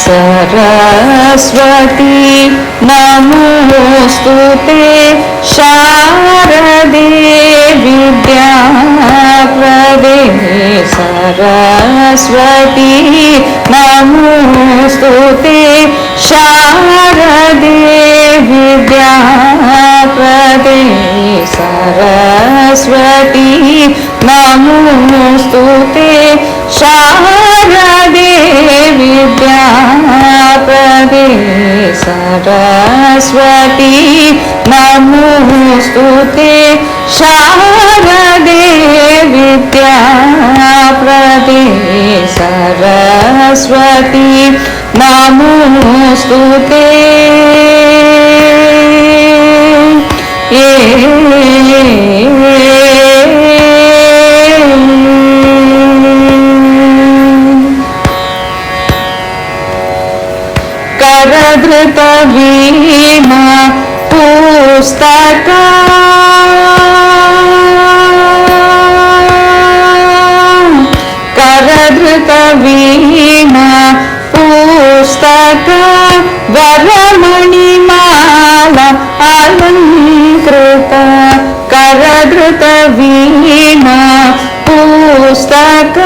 सरस्वती नमोस्तुते शारदे विद्याप्रदे सरस्वती नमोस्तुते शारदे विद्याप्रदे सरस्वती नमोस्तुते शारदे विद्याप्रदे सरस्वती नमोस्तुते शारदे विद्याप्रदे सरस्वती नमोस्तुते करधृत वीणा पुस्तक करधृत वीणा पुस्तक वरमणिमाला अलंकृत करधृत वीणा पुस्तक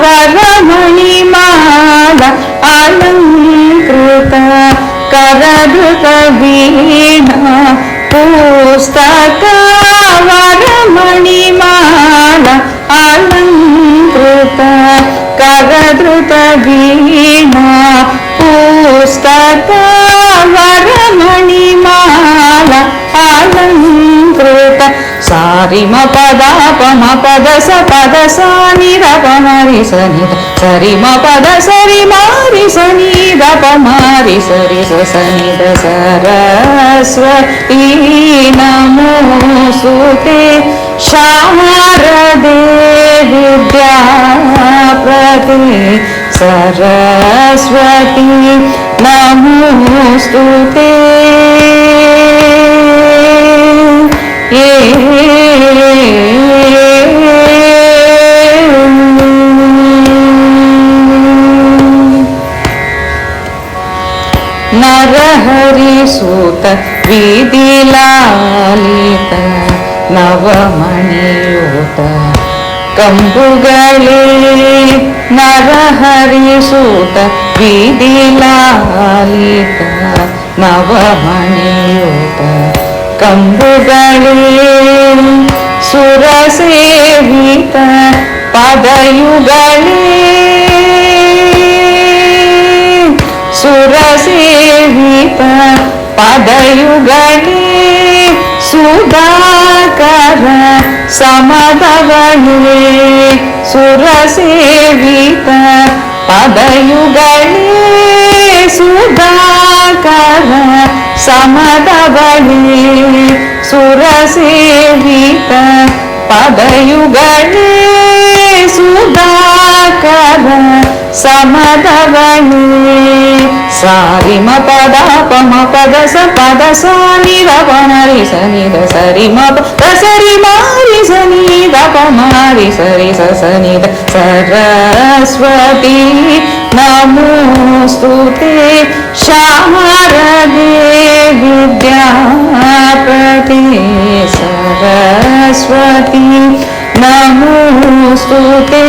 वरमणिमाला अलंकृत करधृत वीणा पुस्तक वरमणिमाला अलंकृत करधृत वीणा पुस्तक वरमणिमाला अलंकृत सारिम पद पम पद स पद सा नि द प म रि स नि द सरिम पद सरि म रि स नि द प म रि स रि स स नि द सरस्वती नमोस्तुते शारदे विद्याप्रदे सरस्वती नमोस्तुते नरहरि सुत विधिलालित नवमणियुत कंबुगले नरहरि सुत विधिलालित नवमणियुत कंबुगले सुरसेवित पदयुगले सुरसेवित पदयुगले सुधाकर समदवले सुरसेवित पदयुगले सुधाकर समदवले सुरसेवित पदयुगले सुधाकर समदवले सारिम पद पम पद स पद सा नि द प म रि स नि द सरिम प सरि म रि स नि द प म रि स रि स स नि द सरस्वती नमोस्तुते शारदे विद्याप्रदे सरस्वती नमोस्तुते